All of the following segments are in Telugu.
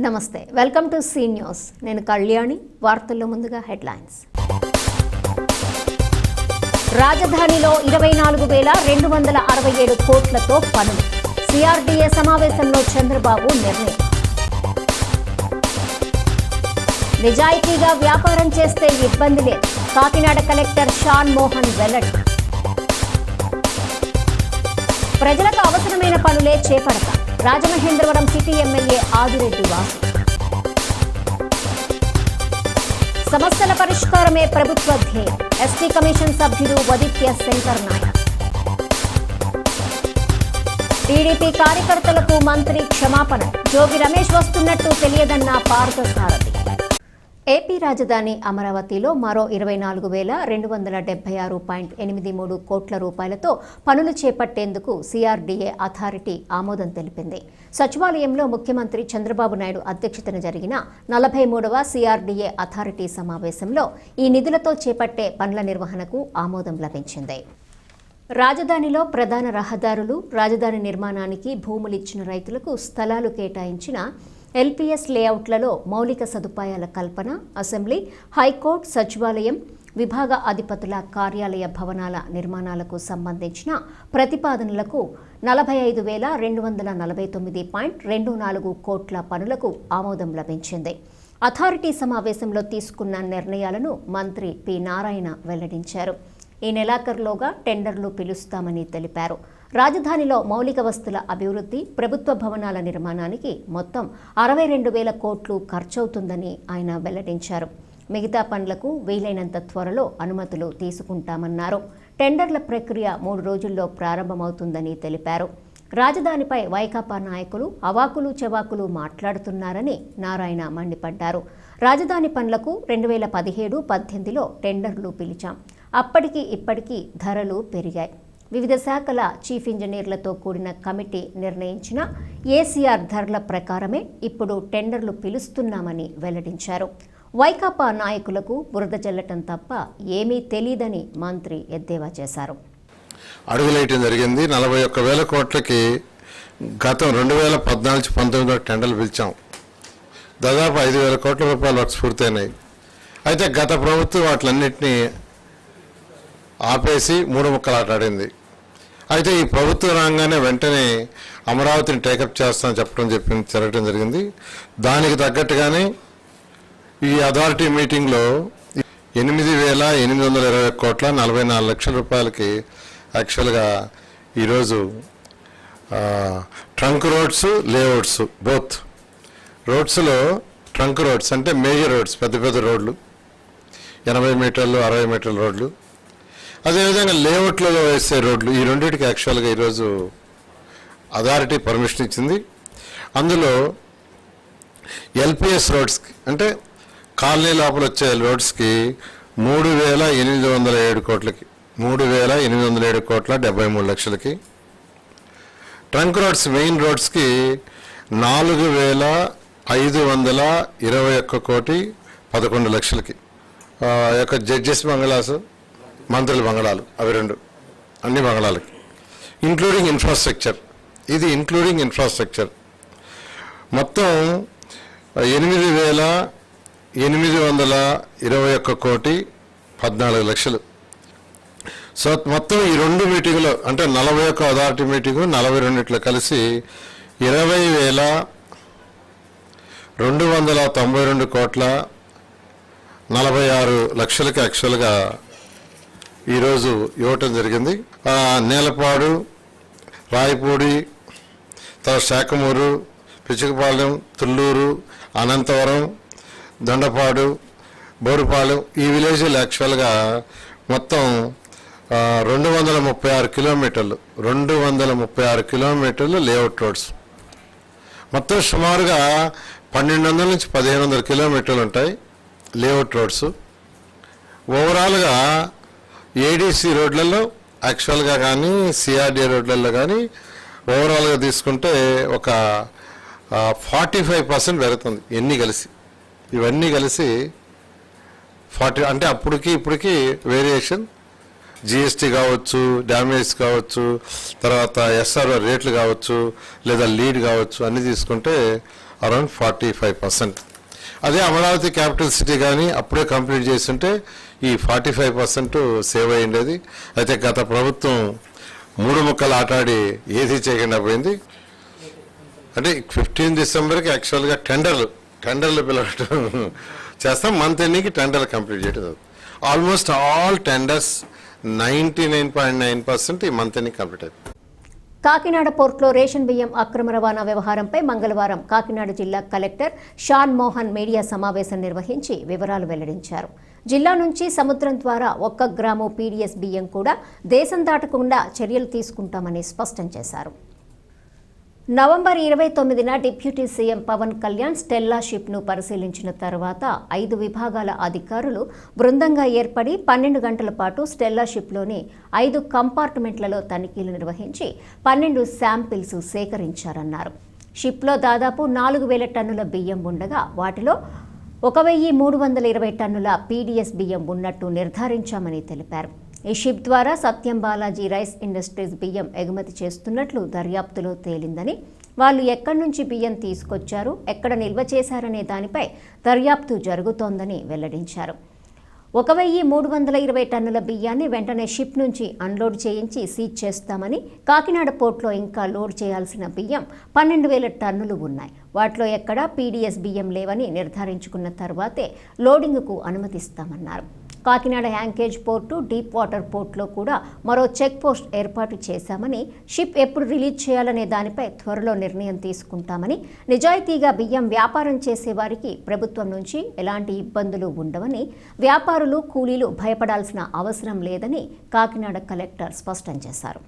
నమస్తే, వెల్కమ్ టు సీ న్యూస్. నేను కళ్యాణి. వార్తల్లో ముందుగా హెడ్లైన్స్. రాజధానిలో 24,267 కోట్లతో పనులు. సిఆర్డీఏ సమావేశంలో చంద్రబాబు నిర్ణయం. నిజాయితీగా వ్యాపారం చేస్తే ఇబ్బంది లేదు. కాకినాడ కలెక్టర్ షాన్ మోహన్ వెల్లడి. ప్రజలకు అవసరమైన పనులే చేపడతాం. Rajamahendravaram city MLA Adireddy Vasu. సమస్యల పరిష్కారమే ప్రభుత్వ ధ్యేయం. ఎస్టీ కమిషన్ సభ్యుడు వదిత్య శంకర్ నాయక్. టీడీపీ కార్యకర్తలకు మంత్రి క్షమాపణ. జోగి రమేష్ వస్తున్నట్టు తెలియదన్న పార్థసారథి. ఏపీ రాజధాని అమరావతిలో మరో 24,276.83 కోట్ల రూపాయలతో పనులు చేపట్టేందుకు సిఆర్డీఏ అథారిటీ ఆమోదం తెలిపింది. సచివాలయంలో ముఖ్యమంత్రి చంద్రబాబు నాయుడు అధ్యక్షతన జరిగిన 43వ సిఆర్డీఏ అథారిటీ సమావేశంలో ఈ నిధులతో చేపట్టే పనుల నిర్వహణకు ఆమోదం లభించింది. రాజధానిలో ప్రధాన రహదారులు, రాజధాని నిర్మాణానికి భూములిచ్చిన రైతులకు స్థలాలు కేటాయించిన ఎల్పీఎస్ లేఅవుట్లలో మౌలిక సదుపాయాల కల్పన, అసెంబ్లీ, హైకోర్టు, సచివాలయం, విభాగ అధిపతుల కార్యాలయ భవనాల నిర్మాణాలకు సంబంధించిన ప్రతిపాదనలకు 45,249.24 కోట్ల పనులకు ఆమోదం లభించింది. అథారిటీ సమావేశంలో తీసుకున్న నిర్ణయాలను మంత్రి పి నారాయణ వెల్లడించారు. ఈ నెలాఖరులోగా టెండర్లు పిలుస్తామని తెలిపారు. రాజధానిలో మౌలిక వస్తుల అభివృద్ధి, ప్రభుత్వ భవనాల నిర్మాణానికి మొత్తం 62,000 కోట్లు ఖర్చవుతుందని ఆయన వెల్లడించారు. మిగతా పనులకు వీలైనంత త్వరలో అనుమతులు తీసుకుంటామన్నారు. టెండర్ల ప్రక్రియ 3 రోజుల్లో ప్రారంభమవుతుందని తెలిపారు. రాజధానిపై వైకాపా నాయకులు అవాకులు చెవాకులు మాట్లాడుతున్నారని నారాయణ మండిపడ్డారు. రాజధాని పనులకు 2017-18లో టెండర్లు పిలిచాం. అప్పటికి ఇప్పటికీ ధరలు పెరిగాయి. వివిధ శాఖల చీఫ్ ఇంజనీర్లతో కూడిన కమిటీ నిర్ణయించిన ఏసీఆర్ ధరల ప్రకారమే ఇప్పుడు టెండర్లు పిలుస్తున్నామని వెల్లడించారు. వైకాపా నాయకులకు బురద జల్లటం తప్ప ఏమీ తెలీదని మంత్రి ఎద్దేవా చేశారు. అడుగులేయటం జరిగింది. 41,000 కోట్లకి గతం 2014-19 టెండర్లు పిలిచాం. దాదాపు 5,000 కోట్ల రూపాయలు వర్క్స్ పూర్తయినాయి. అయితే గత ప్రభుత్వం వాటిలన్నింటినీ ఆపేసి 3 ముక్కలాట ఆడింది. అయితే ఈ ప్రభుత్వం రాగానే వెంటనే అమరావతిని టేకప్ చేస్తామని జరగడం జరిగింది. దానికి తగ్గట్టుగానే ఈ అథారిటీ మీటింగ్లో 8,820 కోట్ల 44 లక్షల రూపాయలకి యాక్చువల్గా ఈరోజు ట్రంక్ రోడ్స్, లేఅవుట్స్ బోత్ రోడ్స్లో ట్రంక్ రోడ్స్ అంటే మేజర్ రోడ్స్, పెద్ద పెద్ద రోడ్లు, 80 మీటర్లు 60 మీటర్ల రోడ్లు, అదేవిధంగా లేఅవుట్లలో వేసే రోడ్లు, ఈ రెండింటికి యాక్చువల్గా ఈరోజు అథారిటీ పర్మిషన్ ఇచ్చింది. అందులో ఎల్పిఎస్ రోడ్స్కి అంటే కాలనీ లోపల వచ్చే రోడ్స్కి 3,807 కోట్లకి 3,807 కోట్ల 73 లక్షలకి, ట్రంక్ రోడ్స్ మెయిన్ రోడ్స్కి 4,521 కోటి 11 లక్షలకి, యొక్క జడ్జెస్ బంగ్లాసు, మంత్రుల బంగళాలు, అవి 2 అన్ని బంగళాలకి, ఇంక్లూడింగ్ ఇన్ఫ్రాస్ట్రక్చర్, ఇది ఇంక్లూడింగ్ ఇన్ఫ్రాస్ట్రక్చర్ మొత్తం 8,821 కోటి 14 లక్షలు. సో మొత్తం ఈ 2 మీటింగులో అంటే 41 అథారిటీ మీటింగు 42 కలిసి 20,292 కోట్ల 46 లక్షలకి యాక్చువల్గా ఈరోజు ఇవ్వటం జరిగింది. నేలపాడు, రాయపూడి, తర్వాత శాఖమూరు, పిచ్చుకపాలెం, తుళ్ళూరు, అనంతవరం, దొండపాడు, బోరుపాలెం, ఈ విలేజ్లు యాక్చువల్గా మొత్తం 236 కిలోమీటర్లు లేఅవుట్ రోడ్స్. మొత్తం సుమారుగా 1,200 నుంచి 1,500 కిలోమీటర్లు ఉంటాయి లేఅవుట్ రోడ్స్. ఓవరాల్గా ఏడీసీ రోడ్లలో యాక్చువల్గా కానీ సిఆర్డీఏ రోడ్లలో కానీ ఓవరాల్గా తీసుకుంటే ఒక 45% పెరుగుతుంది. ఇవన్నీ కలిసి 40 అంటే అప్పటికి ఇప్పటికి వేరియేషన్ జిఎస్టీ కావచ్చు, డ్యామేజ్ కావచ్చు, తర్వాత ఎస్ఆర్ఓ రేట్లు కావచ్చు, లేదా లీడ్ కావచ్చు, అన్నీ తీసుకుంటే అరౌండ్ 45%. అదే అమరావతి క్యాపిటల్ సిటీ కానీ అప్పుడే కంప్లీట్ చేస్తుంటే ఈ 45% సేవ్ అయ్యిండేది. అయితే గత ప్రభుత్వం 3 ముక్కలు ఆటాడి ఏది చేయకుండా పోయింది. అంటే 15 డిసెంబర్కి యాక్చువల్గా టెండర్లు పిలవటం చేస్తాం. మంత్ ఎండింగ్కి టెండర్లు కంప్లీట్ చేయడం. ఆల్మోస్ట్ ఆల్ టెండర్స్ 99.9% ఈ మంత్ ఎండింగ్ కంప్లీట్ అయిపోయింది. కాకినాడ పోర్టులో రేషన్ బియ్యం అక్రమ రవాణా వ్యవహారంపై మంగళవారం కాకినాడ జిల్లా కలెక్టర్ షాన్ మోహన్ మీడియా సమావేశం నిర్వహించి వివరాలు వెల్లడించారు. జిల్లా నుంచి సముద్రం ద్వారా 1 గ్రాము పీడీఎస్ బియ్యం కూడా దేశం దాటకుండా చర్యలు తీసుకుంటామని స్పష్టం చేశారు. నవంబర్ 29న deputy CM Pawan Kalyan Stella షిప్ను పరిశీలించిన తర్వాత 5 విభాగాల అధికారులు బృందంగా ఏర్పడి 12 గంటల పాటు స్టెల్లా షిప్లోని 5 కంపార్ట్మెంట్లలో తనిఖీలు నిర్వహించి 12 శాంపిల్స్ సేకరించారన్నారు. షిప్లో దాదాపు 4,000 టన్నుల బియ్యం ఉండగా వాటిలో 1,320 టన్నుల పీడీఎస్ బియ్యం ఉన్నట్టు నిర్ధారించామని తెలిపారు. ఈ షిప్ ద్వారా సత్యం బాలాజీ రైస్ ఇండస్ట్రీస్ బియ్యం ఎగుమతి చేస్తున్నట్లు దర్యాప్తులో తేలిందని, వాళ్ళు ఎక్కడి నుంచి బియ్యం తీసుకొచ్చారు, ఎక్కడ నిల్వ చేశారనే దానిపై దర్యాప్తు జరుగుతోందని వెల్లడించారు. 1,320 టన్నుల బియ్యాన్ని వెంటనే షిప్ నుంచి అన్లోడ్ చేయించి సీజ్ చేస్తామని, కాకినాడ పోర్టులో ఇంకా లోడ్ చేయాల్సిన బియ్యం 12,000 టన్నులు ఉన్నాయి. వాటిలో ఎక్కడా పీడీఎస్ బియ్యం లేవని నిర్ధారించుకున్న తర్వాతే లోడింగ్కు అనుమతిస్తామన్నారు. కాకినాడ యాంకేజ్ పోర్టు, డీప్ వాటర్ పోర్టులో కూడా మరో చెక్ పోస్ట్ ఏర్పాటు చేశామని, షిప్ ఎప్పుడు రిలీజ్ చేయాలనే దానిపై త్వరలో నిర్ణయం తీసుకుంటామని, నిజాయితీగా బియ్యం వ్యాపారం చేసేవారికి ప్రభుత్వం నుంచి ఎలాంటి ఇబ్బందులు ఉండవని, వ్యాపారులు కూలీలు భయపడాల్సిన అవసరం లేదని కాకినాడ కలెక్టర్ స్పష్టం చేశారు.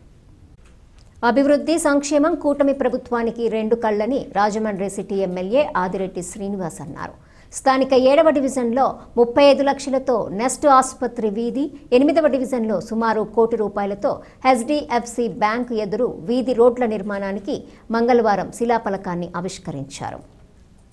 అభివృద్ధి సంక్షేమం కూటమి ప్రభుత్వానికి 2 కళ్లని రాజమండ్రి సిటీ ఎమ్మెల్యే ఆదిరెడ్డి శ్రీనివాస్ అన్నారు. స్థానిక 7వ డివిజన్లో 35 లక్షలతో నెస్ట్ ఆసుపత్రి వీధి, 8వ డివిజన్లో సుమారు 1 కోటి రూపాయలతో హెచ్డిఎఫ్సి బ్యాంకు ఎదురు వీధి రోడ్ల నిర్మాణానికి మంగళవారం శిలాఫలకాన్ని ఆవిష్కరించారు.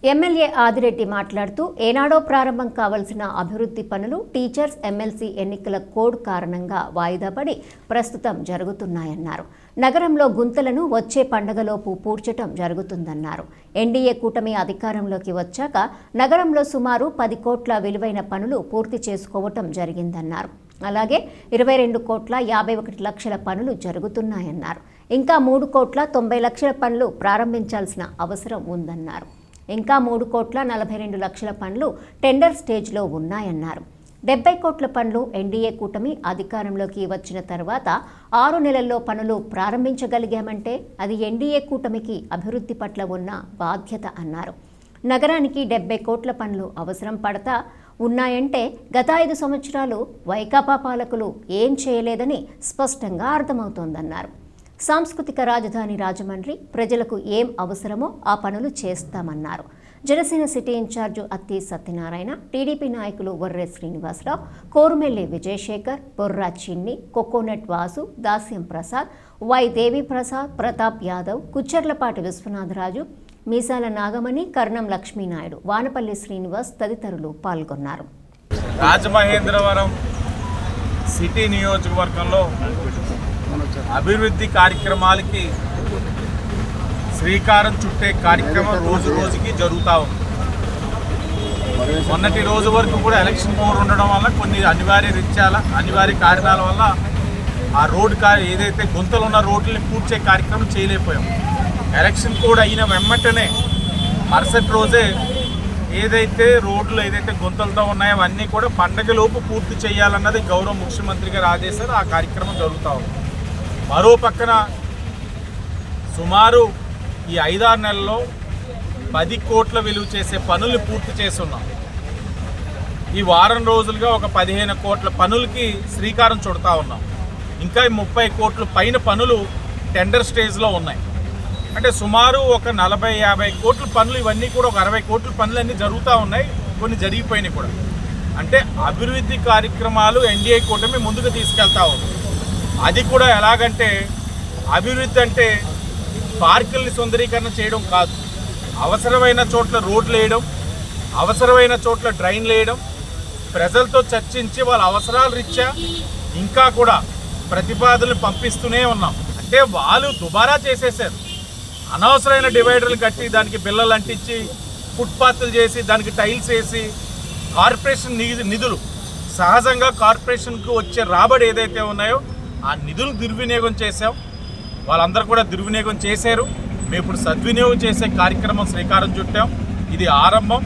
ఎమ్మెల్యే ఆదిరెడ్డి మాట్లాడుతూ ఏనాడో ప్రారంభం కావాల్సిన అభివృద్ధి పనులు టీచర్స్ ఎమ్మెల్సీ ఎన్నికల కోడ్ కారణంగా వాయిదా పడి ప్రస్తుతం జరుగుతున్నాయన్నారు. నగరంలో గుంతలను వచ్చే పండగలోపు పూడ్చటం జరుగుతుందన్నారు. ఎన్డీఏ కూటమి అధికారంలోకి వచ్చాక నగరంలో సుమారు 10 కోట్ల విలువైన పనులు పూర్తి చేసుకోవటం జరిగిందన్నారు. అలాగే 22,51 లక్షల పనులు జరుగుతున్నాయన్నారు. ఇంకా 3,90 లక్షల పనులు ప్రారంభించాల్సిన అవసరం ఉందన్నారు. ఇంకా 3,42 లక్షల పనులు టెండర్ స్టేజ్లో ఉన్నాయన్నారు. 70 కోట్ల పనులు ఎన్డీఏ కూటమి అధికారంలోకి వచ్చిన తర్వాత 6 నెలల్లో పనులు ప్రారంభించగలిగామంటే అది ఎన్డీఏ కూటమికి అభివృద్ధి పట్ల ఉన్న బాధ్యత అన్నారు. నగరానికి 70 కోట్ల పనులు అవసరం పడతా ఉన్నాయంటే గత 5 సంవత్సరాలు వైకాపా పాలకులు ఏం చేయలేదని స్పష్టంగా అర్థమవుతోందన్నారు. సాంస్కృతిక రాజధాని రాజమండ్రి ప్రజలకు ఏం అవసరమో ఆ పనులు చేస్తామన్నారు. జనసేన సిటీ ఇన్ఛార్జు అత్తి సత్యనారాయణ, టీడీపీ నాయకులు వర్రె శ్రీనివాసరావు, కోరుమెల్లి విజయశేఖర్, బొర్రా చిన్ని, కోకోనట్ వాసు, దాస్యం ప్రసాద్, వై దేవి ప్రసాద్, ప్రతాప్ యాదవ్, కుచ్చర్లపాటి విశ్వనాథరాజు, మీసాల నాగమణి, కర్ణం లక్ష్మీనాయుడు, వానపల్లి శ్రీనివాస్ తదితరులు పాల్గొన్నారు. రాజమహేంద్రవరం సిటీ నియోజకవర్గంలో అభివృద్ధి కార్యక్రమాలకి శ్రీకారం చుట్టే కార్యక్రమం రోజు రోజుకి జరుగుతూ ఉంది. మొన్నటి రోజు వరకు కూడా ఎలక్షన్ కోడ్ ఉండడం వల్ల కొన్ని అనివార్య కారణాల వల్ల ఆ రోడ్డు ఏదైతే గుంతలు ఉన్న రోడ్లని పూడ్చే కార్యక్రమం చేయలేకపోయాం. ఎలక్షన్ కోడ్ అయిన వెంటనే మరుసటి రోజే ఏదైతే రోడ్లు ఏదైతే గుంతలతో ఉన్నాయో అవన్నీ కూడా పండగలోపు పూర్తి చేయాలన్నది గౌరవ ముఖ్యమంత్రి గారు ఆదేశాలు. ఆ కార్యక్రమం జరుగుతూ ఉంది. మరో పక్కన సుమారు ఈ 5-6 నెలల్లో 10 కోట్ల విలువ చేసే పనులు పూర్తి చేస్తున్నాం. ఈ వారం రోజులుగా ఒక 15 కోట్ల పనులకి శ్రీకారం చుడతా ఉన్నాం. ఇంకా 30 కోట్ల పైన పనులు టెండర్ స్టేజ్లో ఉన్నాయి. అంటే సుమారు ఒక 40-50 కోట్ల పనులు, ఇవన్నీ కూడా ఒక 60 కోట్ల పనులు అన్నీ జరుగుతూ ఉన్నాయి. కొన్ని జరిగిపోయినాయి కూడా. అంటే అభివృద్ధి కార్యక్రమాలు ఎన్డీఏ కూటమి ముందుకు తీసుకెళ్తా ఉంది. అది కూడా ఎలాగంటే అభివృద్ధి అంటే పార్కుల్ని సుందరీకరణ చేయడం కాదు, అవసరమైన చోట్ల రోడ్లు వేయడం, అవసరమైన చోట్ల డ్రైన్లు వేయడం, ప్రజలతో చర్చించి వాళ్ళ అవసరాల రీత్యా ఇంకా కూడా ప్రతిపాదనలు పంపిస్తూనే ఉన్నాం. అంటే వాళ్ళు దుబారా చేసేసారు. అనవసరమైన డివైడర్లు కట్టి దానికి బిల్లలు అంటించి ఫుట్పాత్లు చేసి దానికి టైల్స్ వేసి కార్పొరేషన్ నిధులు సహజంగా కార్పొరేషన్కు వచ్చే రాబడి ఏదైతే ఉన్నాయో ఆ నిధులు దుర్వినియోగం చేశాం. వాళ్ళందరూ కూడా దుర్వినియోగం చేశారు. మేము ఇప్పుడు సద్వినియోగం చేసే కార్యక్రమం శ్రీకారం చుట్టాం. ఇది ఆరంభం.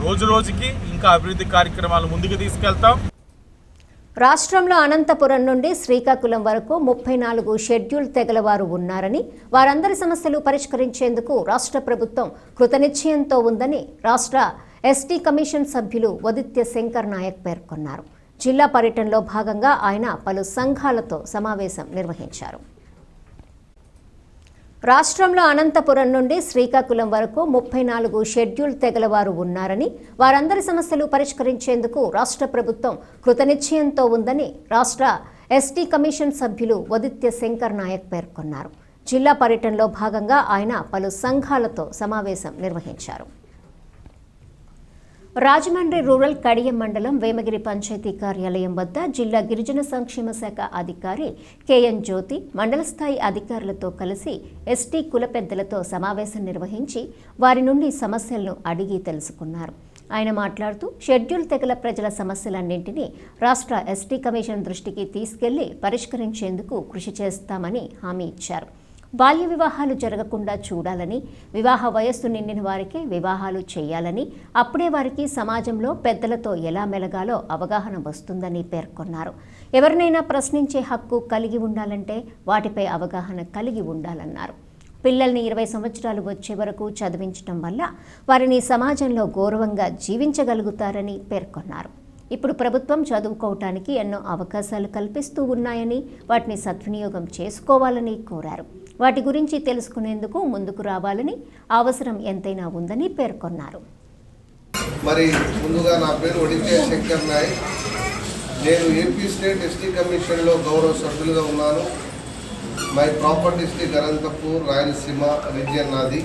రోజు రోజుకి ఇంకా అభివృద్ధి కార్యక్రమాలు ముందుకు తీసుకెళ్తాం. రాష్ట్రంలో అనంతపురం నుండి శ్రీకాకుళం వరకు 34 షెడ్యూల్ తెగల వారు ఉన్నారని, వారందరి సమస్యలు పరిష్కరించేందుకు రాష్ట్ర ప్రభుత్వం కృతనిశ్చయంతో ఉందని రాష్ట్ర ఎస్టీ కమిషన్ సభ్యులు వదిత్య శంకర్ నాయక్ పేర్కొన్నారు. జిల్లా పర్యటనలో భాగంగా ఆయన పలు సంఘాలతో సమావేశం నిర్వహించారు. రాష్ట్రంలో అనంతపురం నుండి శ్రీకాకుళం వరకు 34 షెడ్యూల్ తెగల వారు ఉన్నారని, వారందరి సమస్యలు పరిష్కరించేందుకు రాష్ట్ర ప్రభుత్వం కృతనిశ్చయంతో ఉందని రాష్ట్ర ఎస్టీ కమిషన్ సభ్యులు వదిత్య శంకర్ నాయక్ పేర్కొన్నారు. జిల్లా పర్యటనలో భాగంగా ఆయన పలు సంఘాలతో సమావేశం నిర్వహించారు. రాజమండ్రి రూరల్ కడియం మండలం వేమగిరి పంచాయతీ కార్యాలయం వద్ద జిల్లా గిరిజన సంక్షేమ శాఖ అధికారి కేఎన్ జ్యోతి మండల స్థాయి అధికారులతో కలిసి ఎస్టీ కుల పెద్దలతో సమావేశం నిర్వహించి వారి నుండి సమస్యలను అడిగి తెలుసుకున్నారు. ఆయన మాట్లాడుతూ షెడ్యూల్ తెగల ప్రజల సమస్యలన్నింటినీ రాష్ట్ర ఎస్టీ కమిషన్ దృష్టికి తీసుకెళ్లి పరిష్కరించేందుకు కృషి చేస్తామని హామీ ఇచ్చారు. బాల్య వివాహాలు జరగకుండా చూడాలని, వివాహ వయస్సు నిండిన వారికి వివాహాలు చేయాలని, అప్పుడే వారికి సమాజంలో పెద్దలతో ఎలా మెలగాలో అవగాహన వస్తుందని పేర్కొన్నారు. ఎవరినైనా ప్రశ్నించే హక్కు కలిగి ఉండాలంటే వాటిపై అవగాహన కలిగి ఉండాలన్నారు. పిల్లల్ని 20 సంవత్సరాలు వచ్చే వరకు చదివించడం వల్ల వారిని సమాజంలో గౌరవంగా జీవించగలుగుతారని పేర్కొన్నారు. ఇప్పుడు ప్రభుత్వం చదువుకోవటానికి ఎన్నో అవకాశాలు కల్పిస్తూ ఉన్నాయని, వాటిని సద్వినియోగం చేసుకోవాలని కోరారు. వాటి గురించి తెలుసుకునేందుకు ముందుకు రావాలని, అవసరం ఎంతైనా ఉందని పేర్కొన్నారు. మరి ముందుగా నా పేరు వడిత్య శంకర్ నాయక్. నేను ఏపీ స్టేట్ ఎస్టీ కమిషన్లో గౌరవ సభ్యులుగా ఉన్నాను. My proper district Anantapur, Rayalaseema region నాది.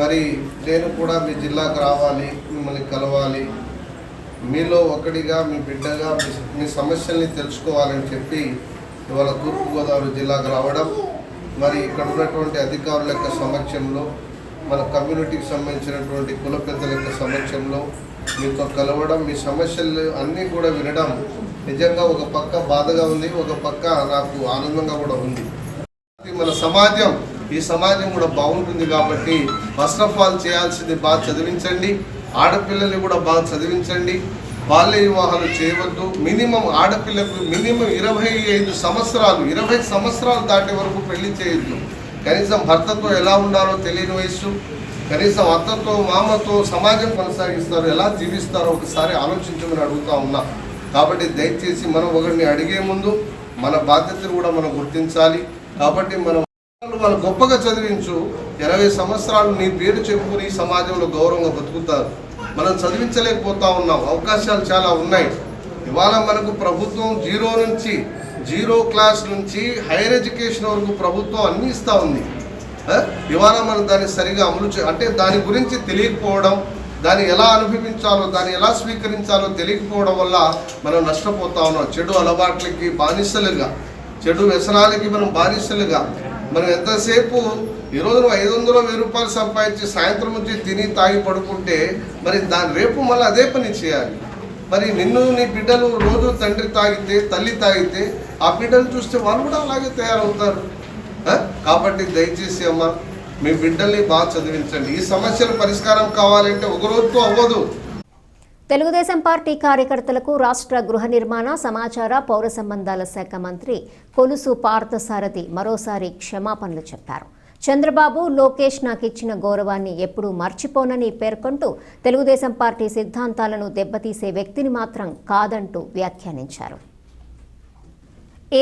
మరి నేను కూడా మీ జిల్లాకు రావాలి, మిమ్మల్ని కలవాలి, మీలో ఒకటిగా మీ బిడ్డగా మీ సమస్యల్ని తెలుసుకోవాలని చెప్పి ఇవాళ తూర్పుగోదావరి జిల్లాకు రావడం, మరి ఇక్కడ ఉన్నటువంటి అధికారుల యొక్క సమక్షంలో, మన కమ్యూనిటీకి సంబంధించినటువంటి కుల పెద్దల యొక్క సమక్షంలో మీతో కలవడం, మీ సమస్యలు అన్నీ కూడా వినడం నిజంగా ఒక పక్క బాధగా ఉంది, ఒక పక్క నాకు ఆనందంగా కూడా ఉంది. మన సమాజం, ఈ సమాజం కూడా బాగుంటుంది కాబట్టి ఫస్ట్ ఆఫ్ ఆల్ చేయాల్సింది బాగా చదివించండి, ఆడపిల్లల్ని కూడా బాగా చదివించండి, బాల్య వివాహాలు చేయవద్దు. మినిమం ఆడపిల్లకు మినిమం 25 సంవత్సరాలు 20 సంవత్సరాలు దాటే వరకు పెళ్లి చేయొద్దు. కనీసం భర్తతో ఎలా ఉండాలో తెలియని వయసు, కనీసం అత్తతో మామతో సమాజం కొనసాగిస్తారు, ఎలా జీవిస్తారో ఒకసారి ఆలోచించమని అడుగుతా ఉన్నా. కాబట్టి దయచేసి మనం ఒకరిని అడిగే ముందు మన బాధ్యతను కూడా మనం గుర్తించాలి. కాబట్టి మనం వాళ్ళు గొప్పగా చదివించు, 20 సంవత్సరాలు నీ పేరు చెప్పుకుని సమాజంలో గౌరవంగా బతుకుతారు. మనం చదివించలేకపోతా ఉన్నాం, అవకాశాలు చాలా ఉన్నాయి. ఇవాళ మనకు ప్రభుత్వం జీరో క్లాస్ నుంచి హైయర్ ఎడ్యుకేషన్ వరకు ప్రభుత్వం అన్నీ ఇస్తూ ఉంది. ఇవాళ మనం దాన్ని సరిగా అమలు అంటే దాని గురించి తెలియకపోవడం, దాన్ని ఎలా అనుభవించాలో, దాన్ని ఎలా స్వీకరించాలో తెలియకపోవడం వల్ల మనం నష్టపోతా ఉన్నాం. చెడు అలవాట్లకి బానిసలుగా, చెడు వ్యసనాలకి మనం బానిసలుగా, మనం ఎంతసేపు ఈరోజు 500-1000 రూపాయలు సంపాదించి సాయంత్రం వచ్చి తిని తాగి పడుకుంటే మరి దాని రేపు మళ్ళీ అదే పని చేయాలి. మరి నిన్ను నీ బిడ్డలు రోజు తండ్రి తాగితే, తల్లి తాగితే ఆ బిడ్డలు చూస్తే వాళ్ళు కూడా అలాగే తయారవుతారు. కాబట్టి దయచేసి అమ్మ, మీ బిడ్డల్ని బాగా చదివించండి. ఈ సమస్యల పరిష్కారం కావాలంటే ఒక రోజుతో అవ్వదు. తెలుగుదేశం పార్టీ కార్యకర్తలకు రాష్ట్ర గృహ నిర్మాణ, సమాచార, పౌర సంబంధాల శాఖ మంత్రి కొలుసు పార్థసారథి మరోసారి క్షమాపణలు చెప్పారు. చంద్రబాబు, లోకేష్ నాకు ఇచ్చిన గౌరవాన్ని ఎప్పుడూ మర్చిపోనని పేర్కొంటూ తెలుగుదేశం పార్టీ సిద్ధాంతాలను దెబ్బతీసే వ్యక్తిని మాత్రం కాదంటూ వ్యాఖ్యానించారు.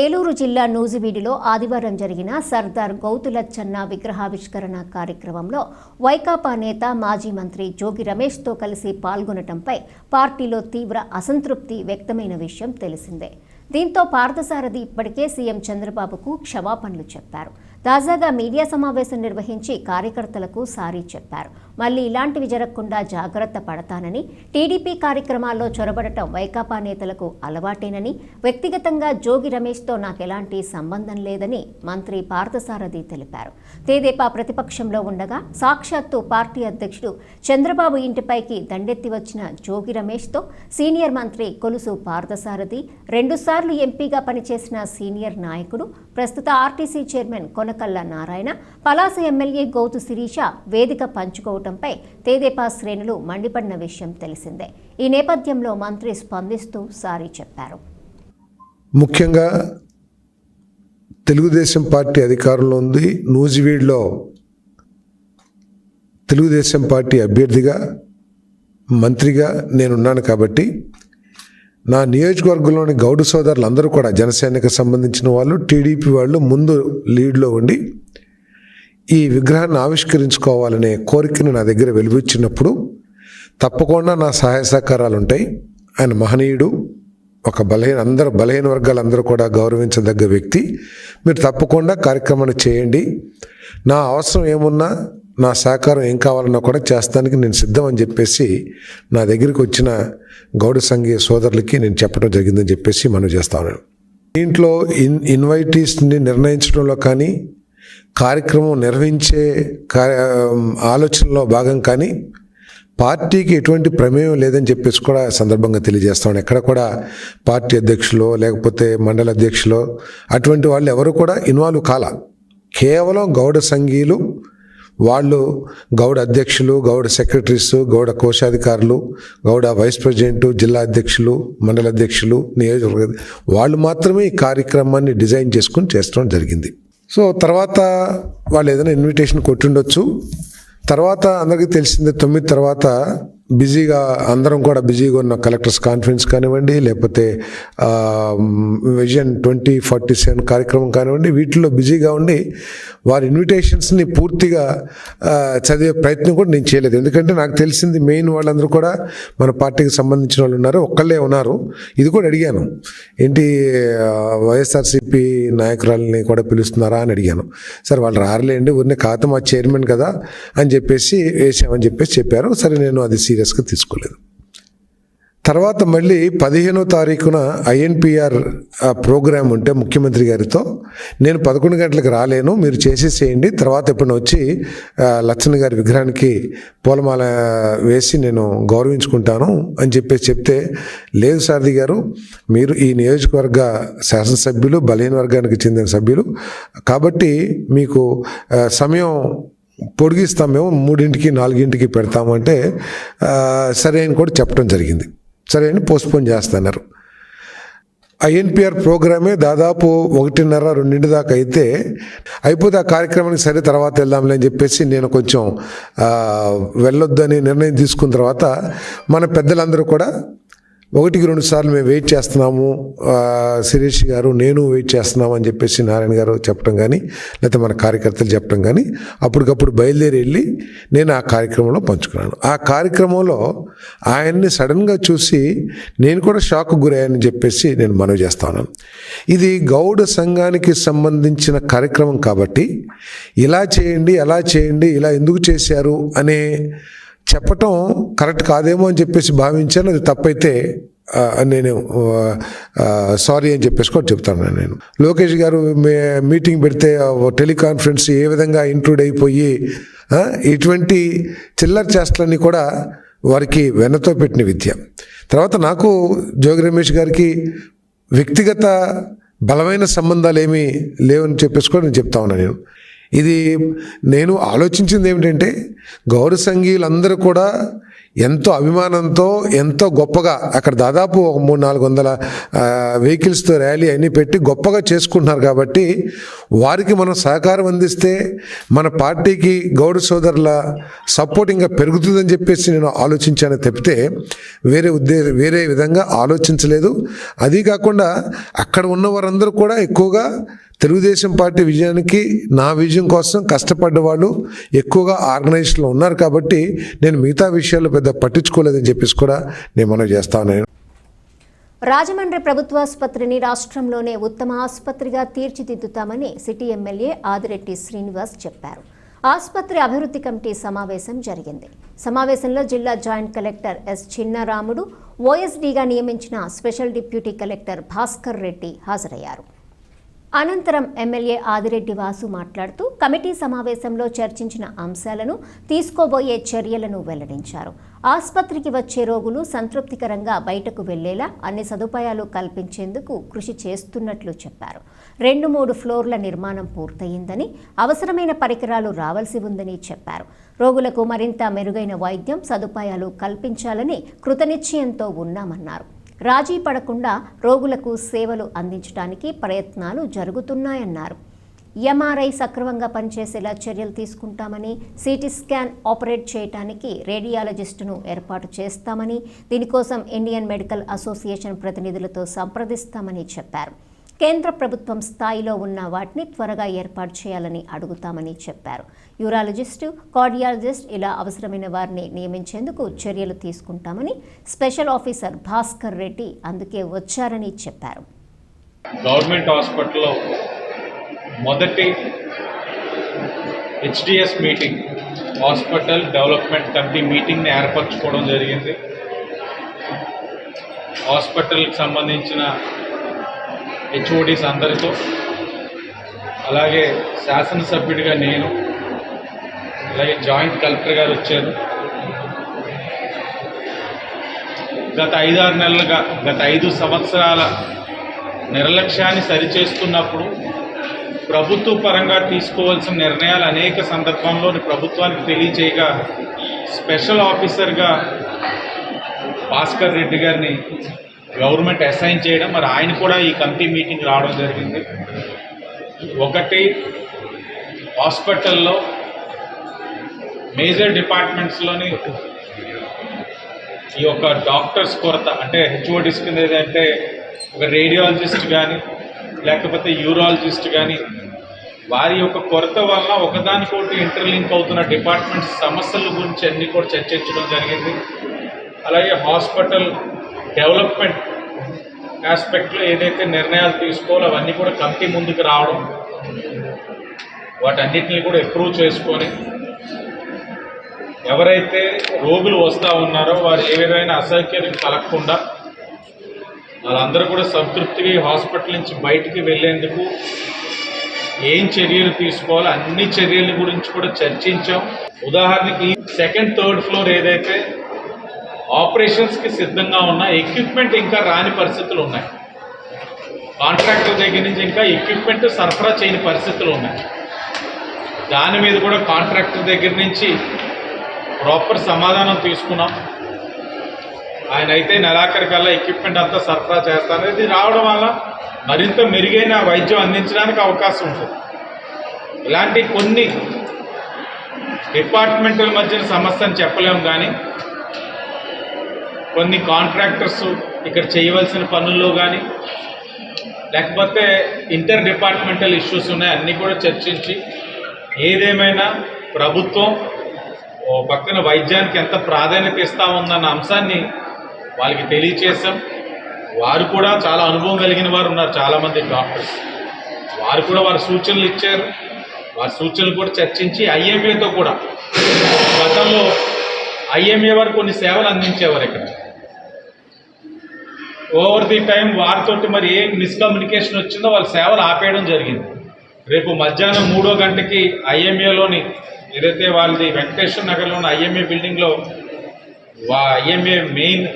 ఏలూరు జిల్లా నూజివీడులో ఆదివారం జరిగిన సర్దార్ గౌతులచ్చన్న విగ్రహావిష్కరణ కార్యక్రమంలో వైకాపా నేత మాజీ మంత్రి జోగి రమేష్తో కలిసి పాల్గొనడంపై పార్టీలో తీవ్ర అసంతృప్తి వ్యక్తమైన విషయం తెలిసిందే. దీంతో పార్థసారథి ఇప్పటికే సీఎం చంద్రబాబుకు క్షమాపణలు చెప్పారు. తాజాగా మీడియా సమావేశం నిర్వహించి కార్యకర్తలకు సారీ చెప్పారు. మళ్లీ ఇలాంటివి జరగకుండా జాగ్రత్త పడతానని, టీడీపీ కార్యక్రమాల్లో చొరబడటం వైకాపా నేతలకు అలవాటేనని, వ్యక్తిగతంగా జోగి రమేష్తో నాకెలాంటి సంబంధం లేదని మంత్రి పార్థసారథి తెలిపారు. తెదేపా ప్రతిపక్షంలో ఉండగా సాక్షాత్తు పార్టీ అధ్యక్షుడు చంద్రబాబు ఇంటిపైకి దండెత్తి వచ్చిన జోగి రమేష్తో సీనియర్ మంత్రి కొలుసు పార్థసారథి, 2 సార్లు ఎంపీగా పనిచేసిన సీనియర్ నాయకుడు, ప్రస్తుత RTC chairman Konakalla Narayana, Palasa MLA Gouthu Sirisha వేదిక పంచుకోవడంపై తెదేపా శ్రేణులు మండిపడిన విషయం తెలిసిందే. ఈ నేపథ్యంలో మంత్రి స్పందిస్తూ సారీ చెప్పారు. ముఖ్యంగా తెలుగుదేశం పార్టీ అధికారంలో ఉంది. నూజివీడ్లో తెలుగుదేశం పార్టీ అభ్యర్థిగా, మంత్రిగా నేనున్నాను కాబట్టి నా నియోజకవర్గంలోని గౌడు సోదరులు అందరూ కూడా జనసేనకు సంబంధించిన వాళ్ళు, టీడీపీ వాళ్ళు ముందు లీడ్లో ఉండి ఈ విగ్రహాన్ని ఆవిష్కరించుకోవాలనే కోరికను నా దగ్గర వెలువచ్చినప్పుడు తప్పకుండా నా సహాయ సహకారాలు ఉంటాయి. ఆయన మహనీయుడు, ఒక బలహీన వర్గాలందరూ కూడా గౌరవించదగ్గ వ్యక్తి. మీరు తప్పకుండా కార్యక్రమాన్ని చేయండి. నా అవసరం ఏమున్నా, నా సహకారం ఏం కావాలన్నా కూడా చేస్తానికి నేను సిద్ధం అని చెప్పేసి నా దగ్గరికి వచ్చిన గౌడ సంఘీయ సోదరులకి నేను చెప్పడం జరిగిందని చెప్పేసి మనం చేస్తాను. దీంట్లో ఇన్వైటీస్ని నిర్ణయించడంలో కానీ, కార్యక్రమం నిర్వహించే ఆలోచనలో భాగం కానీ పార్టీకి ఎటువంటి ప్రమేయం లేదని చెప్పేసి కూడా సందర్భంగా తెలియజేస్తాను. ఎక్కడ కూడా పార్టీ అధ్యక్షులు లేకపోతే మండల అధ్యక్షులు అటువంటి వాళ్ళు ఎవరు కూడా ఇన్వాల్వ్ కాల. కేవలం గౌడ సంఘీయులు, వాళ్ళు గౌడ అధ్యక్షులు, గౌడ సెక్రటరీస్, గౌడ కోశాధికారులు, గౌడ వైస్ ప్రెసిడెంట్, జిల్లా అధ్యక్షులు, మండల అధ్యక్షులు, నియోజకవర్గ వాళ్ళు మాత్రమే ఈ కార్యక్రమాన్ని డిజైన్ చేసుకుని చేస్తడం జరిగింది. సో తర్వాత వాళ్ళు ఏదైనా ఇన్విటేషన్ కొట్టుండొచ్చు. తర్వాత అందరికీ తెలిసిందే 9 తర్వాత బిజీగా అందరం కూడా బిజీగా ఉన్న కలెక్టర్స్ కాన్ఫరెన్స్ కానివ్వండి, లేకపోతే విజన్ 2047 కార్యక్రమం కానివ్వండి, వీటిల్లో బిజీగా ఉండి వారి ఇన్విటేషన్స్ని పూర్తిగా చదివే ప్రయత్నం కూడా నేను చేయలేదు. ఎందుకంటే నాకు తెలిసింది మెయిన్ వాళ్ళందరూ కూడా మన పార్టీకి సంబంధించిన వాళ్ళు ఉన్నారు, ఒక్కళ్ళే ఉన్నారు. ఇది కూడా అడిగాను, ఏంటి వైఎస్ఆర్సీపీ నాయకురాలని కూడా పిలుస్తున్నారా అని అడిగాను. సరే వాళ్ళు రారులేండి, ఊరినే కాదు మా చైర్మన్ కదా అని చెప్పేసి వేసామని చెప్పేసి చెప్పారు. సరే నేను అది సీరియస్గా తీసుకోలేదు. తర్వాత మళ్ళీ 15వ తారీఖున INPR ప్రోగ్రాం ఉంటే ముఖ్యమంత్రి గారితో, నేను 11 గంటలకు రాలేను, మీరు చేసేసేయండి, తర్వాత ఎప్పుడైనా వచ్చి లచ్చన్న గారి విగ్రహానికి పూలమాల వేసి నేను గౌరవించుకుంటాను అని చెప్పేసి చెప్తే, లేదు సారథి గారు, మీరు ఈ నియోజకవర్గ శాసనసభ్యులు, బలహీన వర్గానికి చెందిన సభ్యులు కాబట్టి మీకు సమయం పొడిగిస్తాం, మేము 3ంటికి 4ంటికి పెడతాము అంటే సరే అని కూడా చెప్పడం జరిగింది. సరే అని పోస్ట్పోన్ చేస్తున్నారు. INPR ప్రోగ్రామే దాదాపు 1:30-2 దాకా అయిపోతే ఆ కార్యక్రమానికి సరే తర్వాత వెళ్దాంలే అని చెప్పేసి నేను కొంచెం వెళ్ళొద్దని నిర్ణయం తీసుకున్న తర్వాత మన పెద్దలందరూ కూడా 1-2 సార్లు మేము వెయిట్ చేస్తున్నాము, శిరీష్ గారు నేను వెయిట్ చేస్తున్నాము అని చెప్పేసి నారాయణ గారు చెప్పడం కానీ, లేకపోతే మన కార్యకర్తలు చెప్పడం కానీ, అప్పటికప్పుడు బయలుదేరి వెళ్ళి నేను ఆ కార్యక్రమంలో పంచుకున్నాను. ఆ కార్యక్రమంలో ఆయన్ని సడన్గా చూసి నేను కూడా షాక్ గురయ్యానని చెప్పేసి నేను మనవి చేస్తా ఉన్నాను. ఇది గౌడ సంఘానికి సంబంధించిన కార్యక్రమం కాబట్టి ఇలా చేయండి, అలా చేయండి, ఇలా ఎందుకు చేశారు అనే చెప్పటం కరెక్ట్ కాదేమో అని చెప్పేసి భావించాను. అది తప్పైతే నేను సారీ అని చెప్పేసి కూడా చెప్తాను. నేను లోకేష్ గారు మీటింగ్ పెడితే టెలికాన్ఫరెన్స్ ఏ విధంగా ఇంక్లూడ్ అయిపోయి ఇటువంటి చిల్లర చేష్టలన్నీ కూడా వారికి వెన్నతో పెట్టిన విద్య. తర్వాత నాకు జోగి రమేష్ గారికి వ్యక్తిగత బలమైన సంబంధాలు ఏమీ లేవని చెప్పేసి కూడా నేను చెప్తా ఉన్నాను. నేను ఆలోచించింది ఏమిటంటే, గౌడ సంఘీయులందరూ కూడా ఎంతో అభిమానంతో, ఎంతో గొప్పగా అక్కడ దాదాపు 300-400 వెహికల్స్తో ర్యాలీ అన్నీ పెట్టి గొప్పగా చేసుకుంటున్నారు కాబట్టి వారికి మనం సహకారం అందిస్తే మన పార్టీకి గౌడ సోదరుల సపోర్ట్ ఇంకా పెరుగుతుందని చెప్పేసి నేను ఆలోచించాను తప్పితే వేరే విధంగా ఆలోచించలేదు. అది కాకుండా అక్కడ ఉన్న వారందరూ కూడా ఎక్కువగా తెలుగుదేశం పార్టీ విజయానికి, నా విజయం కోసం కష్టపడ్డ వాళ్ళు ఎక్కువగా ఆర్గనైజేషన్లో ఉన్నారు కాబట్టి నేను మిగతా విషయాలు పెద్ద పట్టించుకోలేదని చెప్పేసి కూడా నేను మనవి చేస్తాను. రాజమండ్రి ప్రభుత్వాసుపత్రిని రాష్ట్రంలోనే ఉత్తమ ఆసుపత్రిగా తీర్చిదిద్దుతామని సిటీ ఎమ్మెల్యే ఆదిరెడ్డి శ్రీనివాస్ చెప్పారు. ఆసుపత్రి అభివృద్ధి కమిటీ సమావేశం జరిగింది. సమావేశంలో జిల్లా జాయింట్ కలెక్టర్ ఎస్ చిన్నరాముడు, ఓఎస్డీగా నియమించిన special deputy collector Bhaskar Reddy హాజరయ్యారు. అనంతరం ఎమ్మెల్యే ఆదిరెడ్డి వాసు మాట్లాడుతూ కమిటీ సమావేశంలో చర్చించిన అంశాలను, తీసుకోబోయే చర్యలను వెల్లడించారు. ఆసుపత్రికి వచ్చే రోగులు సంతృప్తికరంగా బయటకు వెళ్లేలా అన్ని సదుపాయాలు కల్పించేందుకు కృషి చేస్తున్నట్లు చెప్పారు. 2-3 ఫ్లోర్ల నిర్మాణం పూర్తయిందని, అవసరమైన పరికరాలు రావాల్సి ఉందని చెప్పారు. రోగులకు మరింత మెరుగైన వైద్యం సదుపాయాలు కల్పించాలని కృతనిశ్చయంతో ఉన్నామన్నారు. రాజీ పడకుండా రోగులకు సేవలు అందించడానికి ప్రయత్నాలు జరుగుతున్నాయన్నారు. ఎంఆర్ఐ సక్రమంగా పనిచేసేలా చర్యలు తీసుకుంటామని, సిటీ స్కాన్ ఆపరేట్ చేయడానికి రేడియాలజిస్టును ఏర్పాటు చేస్తామని, దీనికోసం ఇండియన్ మెడికల్ అసోసియేషన్ ప్రతినిధులతో సంప్రదిస్తామని చెప్పారు. కేంద్ర ప్రభుత్వం స్థాయిలో ఉన్న వాటిని త్వరగా ఏర్పాటు చేయాలని అడుగుతామని చెప్పారు. యూరాలజిస్టు, కార్డియాలజిస్ట్ ఇలా అవసరమైన వారిని నియమించేందుకు చర్యలు తీసుకుంటామని స్పెషల్ ఆఫీసర్ భాస్కర్ రెడ్డి అందుకే వచ్చారని చెప్పారు. గవర్నమెంట్ హాస్పిటల్లో మొదటి HDS meeting, hospital development committee మీటింగ్ని ఏర్పరచుకోవడం జరిగింది. హాస్పిటల్కి సంబంధించిన హెచ్ఓడీస్ అందరితో, అలాగే శాసనసభ్యుడిగా నేను, అలాగే జాయింట్ కలెక్టర్ గారు వచ్చారు. గత 5-6 నెలలుగా, గత 5 సంవత్సరాల నిర్లక్ష్యాన్ని సరిచేస్తున్నప్పుడు ప్రభుత్వ పరంగా తీసుకోవాల్సిన నిర్ణయాలు అనేక సందర్భంలో ప్రభుత్వానికి తెలియచేయగా స్పెషల్ ఆఫీసర్గా భాస్కర్ రెడ్డి గారిని గవర్నమెంట్ అసైన్ చేయడం, మరి ఆయన కూడా ఈ కమిటీ మీటింగ్ రావడం జరిగింది. ఒకటి, హాస్పిటల్లో మేజర్ డిపార్ట్మెంట్స్లోని ఈ యొక్క డాక్టర్స్ కొరత, అంటే హెచ్ఓడిస్ కింద ఏదంటే ఒక రేడియాలజిస్ట్ కానీ లేకపోతే యూరాలజిస్ట్ కానీ వారి యొక్క కొరత వల్ల ఒకదానికొకటి ఇంటర్లింక్ అవుతున్న డిపార్ట్మెంట్స్ సమస్యల గురించి అన్నీ కూడా చర్చించడం జరిగింది. అలాగే హాస్పిటల్ డెవలప్మెంట్ ఆస్పెక్ట్లో ఏదైతే నిర్ణయాలు తీసుకోవాలో అవన్నీ కూడా కమిటీ ముందుకు రావడం, వాటన్నిటిని కూడా అప్రూవ్ చేసుకొని ఎవరైతే రోగులు వస్తూ ఉన్నారో వారు ఏ విధమైన అసౌకర్యం కలగకుండా వాళ్ళందరూ కూడా సంతృప్తిగా హాస్పిటల్ నుంచి బయటికి వెళ్ళేందుకు ఏం చర్యలు తీసుకోవాలో అన్ని చర్యల గురించి కూడా చర్చించాం. ఉదాహరణకి 2nd, 3rd ఫ్లోర్ ఏదైతే ఆపరేషన్స్కి సిద్ధంగా ఉన్న ఎక్విప్మెంట్ ఇంకా రాని పరిస్థితులు ఉన్నాయి. కాంట్రాక్టర్ దగ్గర నుంచి ఇంకా ఎక్విప్మెంట్ సరఫరా చేయని పరిస్థితులు ఉన్నాయి. దాని మీద కూడా కాంట్రాక్టర్ దగ్గర నుంచి ప్రాపర్ సమాధానం తీసుకున్నాం. ఆయన అయితే నెలాఖరికల్లా ఎక్విప్మెంట్ అంతా సరఫరా చేస్తారు. ఇది రావడం వల్ల మరింత మెరుగైన వైద్యం అందించడానికి అవకాశం ఉంటుంది. ఇలాంటి కొన్ని డిపార్ట్మెంటల్ మధ్యన సమస్య అని చెప్పలేము, కానీ కొన్ని కాంట్రాక్టర్స్ ఇక్కడ చేయవలసిన పనుల్లో కానీ లేకపోతే ఇంటర్ డిపార్ట్మెంటల్ ఇష్యూస్ ఉన్నాయి, అన్నీ కూడా చర్చించి ఏదేమైనా ప్రభుత్వం ఓ పక్కన వైద్యానికి ఎంత ప్రాధాన్యత ఇస్తా ఉందన్న అంశాన్ని వాళ్ళకి తెలియచేసాం. వారు కూడా చాలా అనుభవం కలిగిన వారు ఉన్నారు, చాలామంది డాక్టర్స్. వారు కూడా వారి సూచనలు ఇచ్చారు. వారి సూచనలు కూడా చర్చించి ఐఎంఏతో కూడా, గతంలో ఐఎంఏ వారు కొన్ని సేవలు అందించేవారు. ఇక్కడ ఓవర్ ది టైం వారితోటి మరి ఏ మిస్కమ్యూనికేషన్ వచ్చిందో వాళ్ళ సేవలు ఆపేయడం జరిగింది. రేపు మధ్యాహ్నం 3వ గంటకి ఐఎంఏలోని ఏదైతే వాళ్ళది వెంకటేశ్వర నగర్లో ఉన్న ఐఎంఏ బిల్డింగ్లో ఐఎంఏ మెయిన్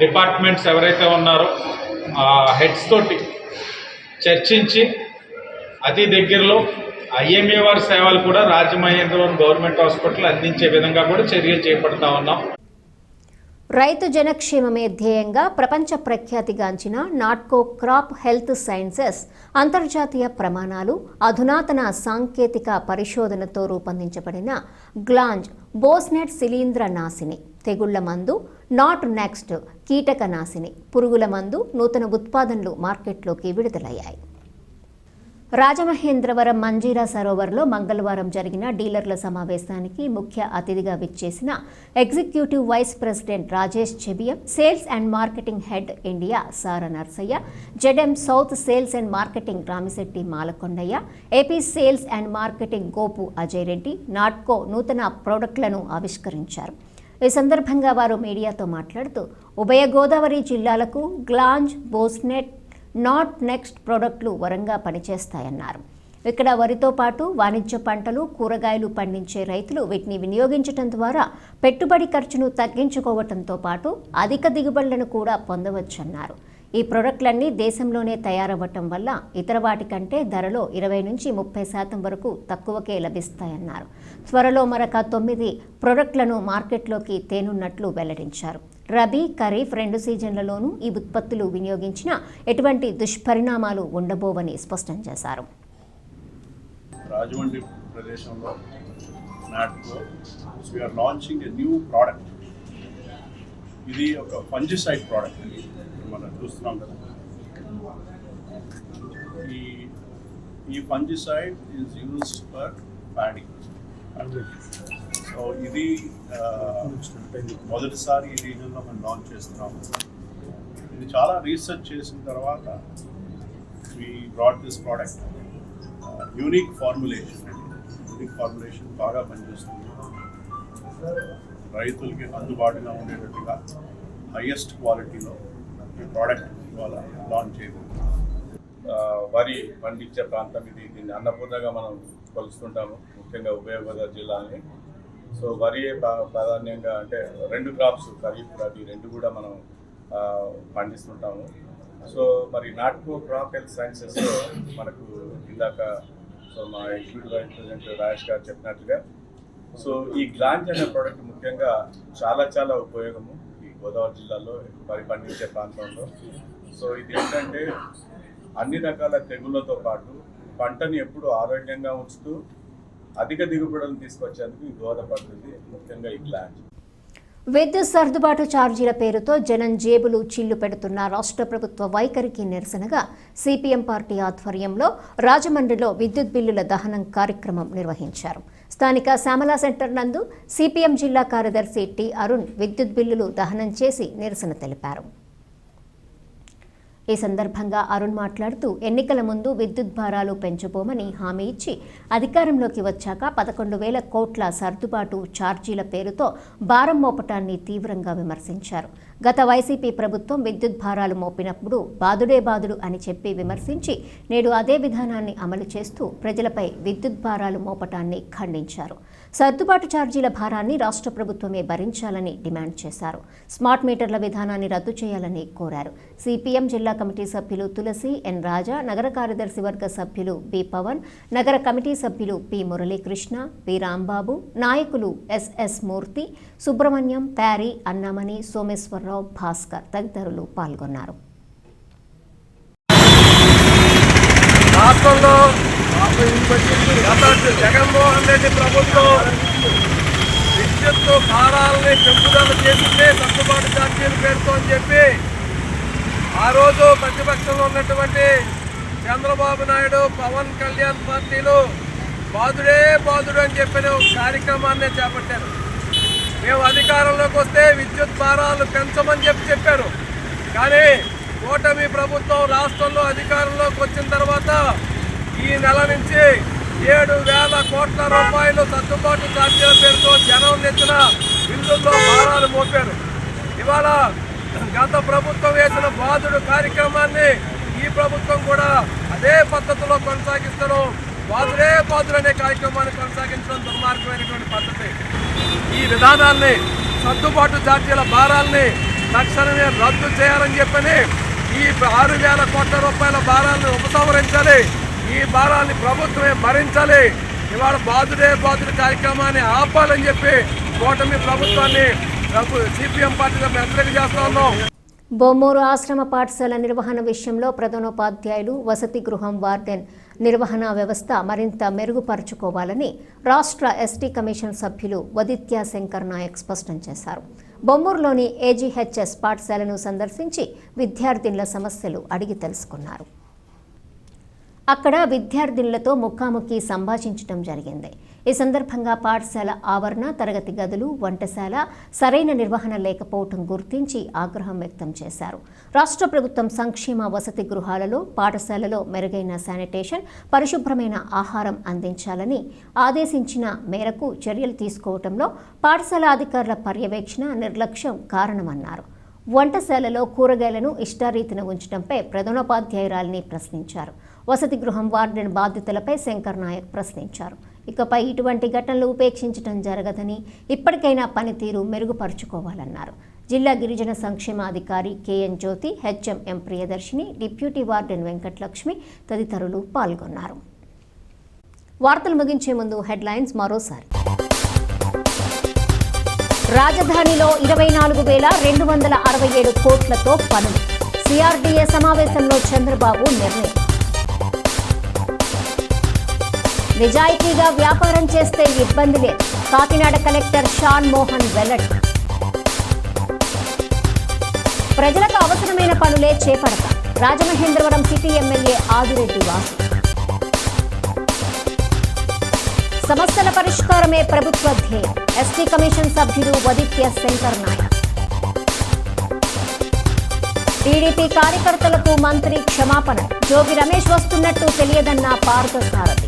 డిపార్ట్మెంట్స్ ఎవరైతే ఉన్నారో ఆ హెడ్స్ తోటి చర్చించి అతి దగ్గరలో ఐఎంఏ వారి సేవలు కూడా రాజమహేంద్రవరం గవర్నమెంట్ హాస్పిటల్ అందించే విధంగా కూడా చర్యలు చేపడతా ఉన్నాం. రైతు జనక్షేమమే ధ్యేయంగా ప్రపంచ ప్రఖ్యాతిగాంచిన నాట్కో క్రాప్ హెల్త్ సైన్సెస్ అంతర్జాతీయ ప్రమాణాలు, అధునాతన సాంకేతిక పరిశోధనతో రూపొందించబడిన గ్లాంజ్ బోస్నెట్ శిలీంద్ర నాశిని, తెగుళ్ల మందు, నాట్ నెక్స్ట్ కీటక నాశిని, పురుగుల మందు నూతన ఉత్పాదనలు మార్కెట్లోకి విడుదలయ్యాయి. రాజమహేంద్రవరం మంజీరా సరోవర్లో మంగళవారం జరిగిన డీలర్ల సమావేశానికి ముఖ్య అతిథిగా విచ్చేసిన executive vice president Rajesh Chebiyam, sales and marketing head India Sara Narsaiah, ZM south sales and marketing Ramisetti Malakondaiah, AP sales and marketing Gopu Ajay Reddy Natco నూతన ప్రోడక్ట్లను ఆవిష్కరించారు. ఈ సందర్భంగా వారు మీడియాతో మాట్లాడుతూ ఉభయ గోదావరి జిల్లాలకు గ్లాంజ్, బోస్నెట్, నాట్ నెక్స్ట్ ప్రోడక్ట్లు వరంగా పనిచేస్తాయన్నారు. ఇక్కడ వరితో పాటు వాణిజ్య పంటలు, కూరగాయలు పండించే రైతులు వీటిని వినియోగించడం ద్వారా పెట్టుబడి ఖర్చును తగ్గించుకోవడంతో పాటు అధిక దిగుబడులను కూడా పొందవచ్చన్నారు. ఈ ప్రోడక్ట్లన్నీ దేశంలోనే తయారవ్వటం వల్ల ఇతర వాటి కంటే ధరలో 20 నుంచి 30% వరకు తక్కువకే లభిస్తాయన్నారు. త్వరలో మరొక 9 ప్రోడక్ట్లను మార్కెట్లోకి తేనున్నట్లు వెల్లడించారు. రబీ, ఖరీఫ్ 2 సీజన్లలోనూ ఈ ఉత్పత్తులు వినియోగించిన ఎటువంటి దుష్పరిణామాలు ఉండబోవని స్పష్టం చేశారు. రాజమండ్రి ప్రదేశంలో Natco we are launching a new product. ఇది ఒక ఫంజిసైడ్ ప్రోడక్ట్ అండి, మనం చూస్తున్నాం కదా. ఈ fungicide is used for paddy. So ఇది మొదటిసారి ఈ రీజన్లో మనం లాంచ్ చేస్తున్నాము. ఇది చాలా రీసెర్చ్ చేసిన తర్వాత we brought this product. Unique formulation అండి, యూనిక్ ఫార్ములేషన్ బాగా పనిచేస్తుంది. రైతులకి అందుబాటులో ఉండేటట్టుగా హైయెస్ట్ క్వాలిటీలో ఈ ప్రోడక్ట్ ఇవాళ లాంచ్ చేయబోతున్నాం. వరి పండించే ప్రాంతం ఇది. దీన్ని అన్నపూర్ణగా మనం కొలుస్తుంటాము, ముఖ్యంగా ఉభయ గోదావరి జిల్లాని. సో వరి ప్రాధాన్యంగా అంటే 2 క్రాప్స్, ఖరీఫ్, రబీ 2 కూడా మనం పండిస్తుంటాము. సో మరి నాట్కో క్రాప్ హెల్త్ సైన్సెస్లో మనకు ఇందాక మా ఎగ్జిక్యూటివ్ వైస్ ప్రెసిడెంట్ రాజేష్ గారు చెప్పినట్లుగా, సో ఈ గ్లాంజ్ అనే ప్రోడక్ట్ ముఖ్యంగా చాలా ఉపయోగము ఈ గోదావరి జిల్లాలో వరి పండించే ప్రాంతంలో. సో ఇది ఏంటంటే అన్ని రకాల తెగుళ్లతో పాటు పంటని ఎప్పుడు ఆరోగ్యంగా ఉంచుతూ అధిక దిగుబడులను తీసుకొచ్చేందుకు ఇది దోహదపడుతుంది, ముఖ్యంగా ఈ గ్లాంజ్. విద్యుత్ సర్దుబాటు ఛార్జీల పేరుతో జనం జేబులు చిల్లు పెడుతున్న రాష్ట్ర ప్రభుత్వ వైఖరికి నిరసనగా సిపిఎం పార్టీ ఆధ్వర్యంలో రాజమండ్రిలో విద్యుత్ బిల్లుల దహనం కార్యక్రమం నిర్వహించారు. స్థానిక శ్యామలా సెంటర్ నందు సిపిఎం జిల్లా కార్యదర్శి టి అరుణ్ విద్యుత్ బిల్లులు దహనం చేసి నిరసన తెలిపారు. ఈ సందర్భంగా అరుణ్ మాట్లాడుతూ ఎన్నికల ముందు విద్యుత్ భారాలు పెంచబోమని హామీ ఇచ్చి అధికారంలోకి వచ్చాక 11,000 కోట్ల సర్దుబాటు ఛార్జీల పేరుతో భారం మోపటాన్ని తీవ్రంగా విమర్శించారు. గత వైసీపీ ప్రభుత్వం విద్యుత్ భారాలు మోపినప్పుడు బాదుడే బాదుడు అని చెప్పి విమర్శించి నేడు అదే విధానాన్ని అమలు చేస్తూ ప్రజలపై విద్యుత్ భారాలు మోపటాన్ని ఖండించారు. సర్దుబాటు ఛార్జీల భారాన్ని రాష్ట్ర ప్రభుత్వమే భరించాలని డిమాండ్ చేశారు. స్మార్ట్ మీటర్ల విధానాన్ని రద్దు చేయాలని కోరారు. సిపిఎం జిల్లా కమిటీ సభ్యులు తులసి, ఎన్ రాజా, నగర కార్యదర్శి వర్గ సభ్యులు బి పవన్, నగర కమిటీ సభ్యులు పి మురళీకృష్ణ, పి రాంబాబు, నాయకులు ఎస్ఎస్ మూర్తి, సుబ్రహ్మణ్యం, ప్యారీ, అన్నమణి, సోమేశ్వరరావు, భాస్కర్ తదితరులు పాల్గొన్నారు. రాష్ట్రంలో జగన్మోహన్ రెడ్డి ప్రభుత్వం విద్యుత్తు భారాలని పెంపుదల చేసిందే సర్దుబాటు ఛార్జీలు పేరుతో అని చెప్పి ఆ రోజు ప్రతిపక్షంలో ఉన్నటువంటి చంద్రబాబు నాయుడు, పవన్ కళ్యాణ్ పార్టీలు బాదుడే బాదుడు అని చెప్పిన ఒక కార్యక్రమాన్ని చేపట్టారు. మేము అధికారంలోకి వస్తే విద్యుత్ భారాలు పెంచమని చెప్పారు. కానీ కూటమి ప్రభుత్వం రాష్ట్రంలో అధికారంలోకి వచ్చిన తర్వాత ఈ నెల నుంచి 7,000 కోట్ల రూపాయలు సర్దుబాటు ఛార్జీల పేరుతో జనం నెచ్చిన బిల్లుల్లో భారాలు మోపారు. ఇవాళ గత ప్రభుత్వం వేసిన బాదుడు కార్యక్రమాన్ని ఈ ప్రభుత్వం కూడా అదే పద్ధతిలో కొనసాగిస్తూ బాదుడే బాదుడు అనే కార్యక్రమాన్ని కొనసాగించడం దుర్మార్గమైనటువంటి పద్ధతి. ఈ విధానాన్ని, సర్దుబాటు ఛార్జీల భారాల్ని తక్షణమే రద్దు చేయాలని చెప్పని ఈ 6,000 కోట్ల రూపాయల భారాలను ఉపసంహరించాలి. ఈ భారాన్ని ప్రభుత్వమే భరించాలి. ఇవాళ బాదుడే బాదుడు కార్యక్రమాన్ని ఆపాలని చెప్పి కూటమి ప్రభుత్వాన్ని సిపిఎం పార్టీగా వ్యతిరేకం చేస్తా ఉన్నాం. బొమ్మూరు ఆశ్రమ పాఠశాల నిర్వహణ విషయంలో ప్రధానోపాధ్యాయులు, వసతి గృహం వార్డెన్ నిర్వహణ వ్యవస్థ మరింత మెరుగుపరుచుకోవాలని రాష్ట్ర ఎస్టీ కమిషన్ సభ్యులు వదిత్య శంకర్ నాయక్ స్పష్టం చేశారు. బొమ్మూరులోని ఏజీహెచ్ఎస్ పాఠశాలను సందర్శించి విద్యార్థినుల సమస్యలు అడిగి తెలుసుకున్నారు. అక్కడ విద్యార్థినులతో ముఖాముఖి సంభాషించడం జరిగింది. ఈ సందర్భంగా పాఠశాల ఆవరణ, తరగతి గదులు, వంటశాల సరైన నిర్వహణ లేకపోవడం గుర్తించి ఆగ్రహం వ్యక్తం చేశారు. రాష్ట్ర ప్రభుత్వం సంక్షేమ వసతి గృహాలలో, పాఠశాలలో మెరుగైన శానిటేషన్, పరిశుభ్రమైన ఆహారం అందించాలని ఆదేశించిన మేరకు చర్యలు తీసుకోవడంలో పాఠశాల అధికారుల పర్యవేక్షణ నిర్లక్ష్యం కారణమన్నారు. వంటశాలలో కూరగాయలను ఇష్టారీతిన ఉంచడంపై ప్రధానోపాధ్యాయురాలిని ప్రశ్నించారు. వసతి గృహం వార్డెన్ బాధ్యతలపై శంకర్ నాయక్ ప్రశ్నించారు. ఇకపై ఇటువంటి ఘటనలు ఉపేక్షించడం జరగదని, ఇప్పటికైనా పనితీరు మెరుగుపరుచుకోవాలన్నారు. జిల్లా గిరిజన సంక్షేమ అధికారి KN Jyothi, HMM Priyadarshini, deputy warden Venkatalakshmi తదితరులు పాల్గొన్నారు. వార్తలు ముగించే ముందు హెడ్లైన్స్ మరోసారి. రాజధానిలో 24,267 కోట్లతో పనులు. సిఆర్డీఏ సమావేశంలో చంద్రబాబు నిర్ణయం. నిజాయితీగా వ్యాపారం చేస్తే ఇబ్బంది లేదు. కాకినాడ కలెక్టర్ షాన్ మోహన్ వెల్లడి. ప్రజలకు అవసరమైన పనులే చేపడతాం. Rajamahendravaram city MLA Adireddy Vasu. సమస్యల పరిష్కారమే ప్రభుత్వ ధ్యేయం. ఎస్టీ కమిషన్ సభ్యుడు వదిత్య శంకర్ నాయక్. టీడీపీ కార్యకర్తలకు మంత్రి క్షమాపణ. జోగి రమేష్ వస్తున్నట్టు తెలియదన్న పార్థసారథి.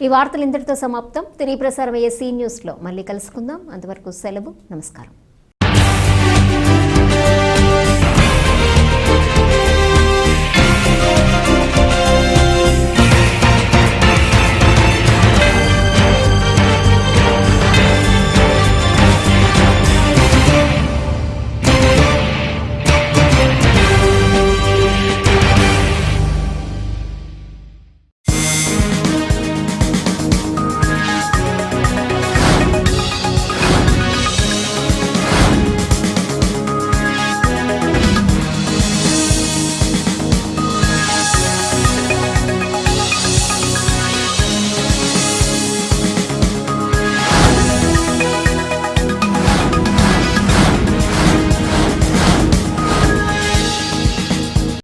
ఈ వార్తలు ఇంతటితో సమాప్తం. తిరిగి ప్రసారమయ్యే సీ న్యూస్లో మళ్ళీ కలుసుకుందాం. అంతవరకు సెలవు. నమస్కారం.